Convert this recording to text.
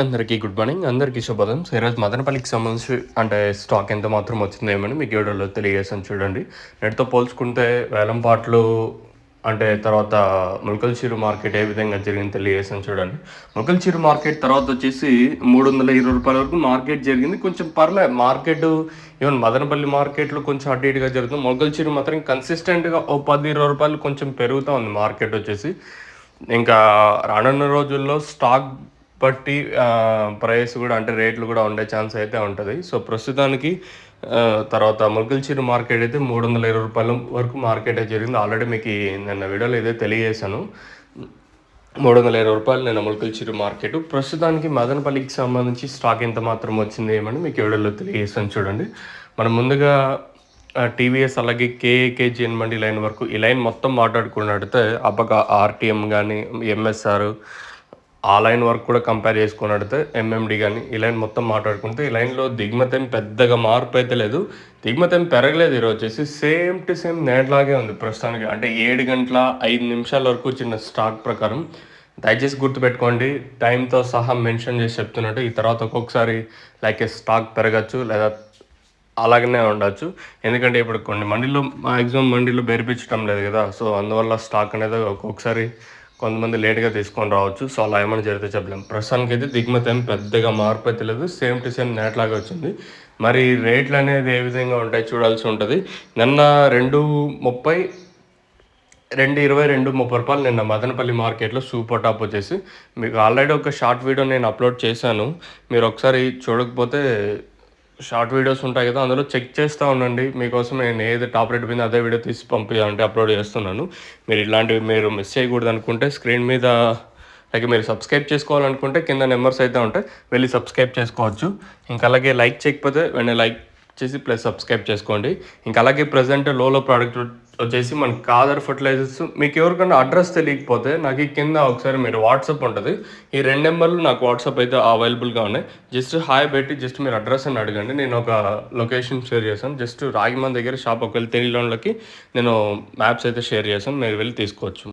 అందరికీ good morning. అందరికీ శుభోదయం. సో, ఈరోజు మదనపల్లికి సంబంధించి అంటే స్టాక్ ఎంత మాత్రం వచ్చిందేమని మీకు వీడియోలో తెలియజేశాను చూడండి. నేటితో పోల్చుకుంటే వేలంపాట్లు అంటే తర్వాత ములకల్చీరు మార్కెట్ ఏ విధంగా జరిగింది తెలియజేశాను చూడండి. ములకల్చీరు మార్కెట్ తర్వాత వచ్చేసి రూ. 320 వరకు మార్కెట్ జరిగింది. కొంచెం పర్లేదు మార్కెట్ ఈవెన్ మదనపల్లి మార్కెట్లో కొంచెం అటు ఇటుగా జరుగుతుంది. ములకల్చీరు మాత్రం కన్సిస్టెంట్గా ఓ రూ. 10 కొంచెం పెరుగుతూ ఉంది మార్కెట్ వచ్చేసి. ఇంకా రానున్న రోజుల్లో స్టాక్ బట్టి ప్రైస్ కూడా అంటే రేట్లు కూడా ఉండే ఛాన్స్ అయితే ఉంటుంది. సో, ప్రస్తుతానికి తర్వాత ములకల్చీరు మార్కెట్ అయితే రూ. 320 వరకు మార్కెట్ అయితే జరిగింది. ఆల్రెడీ మీకు నిన్న వీడియోలో ఇదే తెలియజేశాను. రూ. 320 నిన్న ములకల్చీరు మార్కెట్. ప్రస్తుతానికి మదనపల్లికి సంబంధించి స్టాక్ ఎంత మాత్రం వచ్చింది ఏమని మీకు వీడియోలో తెలియజేశాను చూడండి. మనం ముందుగా టీవీఎస్ అలాగే కేఏకేజీఎన్ బండి లైన్ వరకు ఈ లైన్ మొత్తం మాట్లాడుకున్నట్టయితే అప్పక ఆర్టీఎం కానీ ఎంఎస్ఆర్ ఆ లైన్ వరకు కూడా కంపేర్ చేసుకున్నట్టయితే ఎంఎండి కానీ ఈ లైన్ మొత్తం మాట్లాడుకుంటే ఈ లైన్లో దిగుమతి ఏం పెద్దగా మార్పు అయితే లేదు. దిగుమతి ఏం పెరగలేదు. ఈరోజు వచ్చేసి సేమ్ టు సేమ్ నేట్లాగే ఉంది ప్రస్తుతానికి. అంటే 7 గంటల 5 నిమిషాల వరకు చిన్న స్టాక్ ప్రకారం దయచేసి గుర్తుపెట్టుకోండి. టైంతో సహా మెన్షన్ చేసి చెప్తున్నట్టు ఈ తర్వాత ఒక్కొక్కసారి లైక్ స్టాక్ పెరగచ్చు లేదా అలాగనే ఉండొచ్చు. ఎందుకంటే ఇప్పుడు కొన్ని మండీలో మ్యాక్సిమం మండీలో బెరిపించడం లేదు కదా. సో, అందువల్ల స్టాక్ అనేది ఒక్కొక్కసారి కొంతమంది లేట్గా తీసుకొని రావచ్చు. సో, అలా ఏమైనా జరిగితే చెప్పలేము. ప్రస్తుతానికైతే దిగుమతి ఏం పెద్దగా మార్పు అయితే లేదు. సేమ్ టు సేమ్ నేట్లాగా వచ్చింది. మరి రేట్లు అనేది ఏ విధంగా ఉంటాయి చూడాల్సి ఉంటుంది. నిన్న 2.30 2.20 2.30 నిన్న మదనపల్లి మార్కెట్లో సూపర్ టాప్ వచ్చేసి మీకు ఆల్రెడీ ఒక షార్ట్ వీడియో నేను అప్లోడ్ చేశాను. మీరు ఒకసారి చూడకపోతే షార్ట్ వీడియోస్ ఉంటాయి కదా, అందులో చెక్ చేస్తూ ఉండండి. మీకోసం నేను ఏది టాప్ రేట్ పోయిందో అదే వీడియో తీసి పంపించాలంటే అప్లోడ్ చేస్తున్నాను. మీరు ఇలాంటివి మీరు మిస్ చేయకూడదు అనుకుంటే స్క్రీన్ మీద అలాగే మీరు సబ్స్క్రైబ్ చేసుకోవాలనుకుంటే కింద నెంబర్స్ అయితే ఉంటాయి, వెళ్ళి సబ్స్క్రైబ్ చేసుకోవచ్చు. ఇంకా అలాగే లైక్ చేయకపోతే వెంటనే లైక్ చేసి ప్లస్ సబ్స్క్రైబ్ చేసుకోండి. ఇంకా అలాగే ప్రజెంట్ లోలో ప్రోడక్ట్ వచ్చేసి మనకి కాదర్ ఫర్టిలైజర్స్. మీకు ఎవరికైనా అడ్రస్ తెలియకపోతే నాకు ఈ కింద ఒకసారి మీరు వాట్సాప్ ఉంటుంది, ఈ 2 నెంబర్లు నాకు వాట్సాప్ అయితే అవైలబుల్గా ఉన్నాయి. జస్ట్ హాయ్ పెట్టి జస్ట్ మీరు అడ్రస్ అని అడగండి, నేను ఒక లొకేషన్ షేర్ చేశాను. జస్ట్ రాగిమాన్ దగ్గర షాప్ ఒకవేళ తెలియని వాళ్ళకి నేను మ్యాప్స్ అయితే షేర్ చేశాను, మీరు వెళ్ళి తీసుకోవచ్చు.